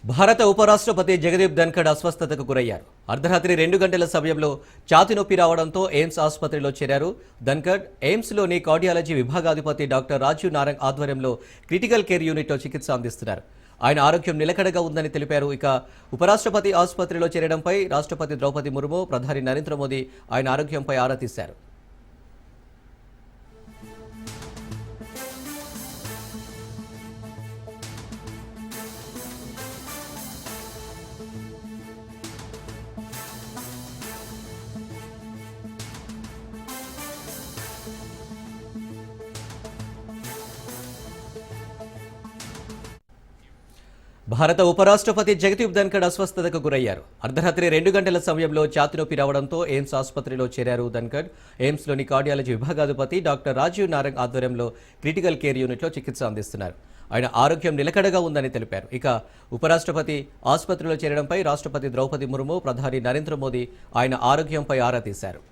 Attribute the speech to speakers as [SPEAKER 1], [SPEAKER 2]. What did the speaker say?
[SPEAKER 1] భారత ఉపరాష్ట్రపతి జగదీప్ ధన్ఖడ్ అస్వస్థతకు గురయ్యారు. అర్ధరాత్రి 2 గంటల సమయంలో ఛాతీ నొప్పి రావడంతో ఎయిమ్స్ ఆసుపత్రిలో చేరారు. ధన్ఖడ్ ఎయిమ్స్లోని కార్డియాలజీ విభాగాధిపతి డాక్టర్ రాజీవ్ నారంగ్ ఆధ్వర్యంలో క్రిటికల్ కేర్ యూనిట్లో చికిత్స అందిస్తున్నారు. ఆయన ఆరోగ్యం నిలకడగా ఉందని తెలిపారు. ఇక ఉపరాష్ట్రపతి ఆసుపత్రిలో చేరడంపై రాష్ట్రపతి ద్రౌపది ముర్ము, ప్రధాని నరేంద్ర మోదీ ఆయన ఆరోగ్యంపై ఆరా తీశారు. భారత ఉపరాష్ట్రపతి జగదీప్ ధన్ఖడ్ అస్వస్థతకు గురయ్యారు. అర్ధరాత్రి 2 గంటల సమయంలో ఛాతీ నొప్పి రావడంతో ఎయిమ్స్ ఆసుపత్రిలో చేరారు. ధన్ఖడ్ ఎయిమ్స్లోని కార్డియాలజీ విభాగాధిపతి డాక్టర్ రాజీవ్ నారంగ్ ఆధ్వర్యంలో క్రిటికల్ కేర్ యూనిట్లో చికిత్స అందిస్తున్నారు. ఆయన ఆరోగ్యం నిలకడగా ఉందని తెలిపారు. ఇక ఉపరాష్ట్రపతి ఆసుపత్రిలో చేరడంపై రాష్ట్రపతి ద్రౌపది ముర్ము, ప్రధాని నరేంద్ర మోదీ ఆయన ఆరోగ్యంపై ఆరా తీశారు.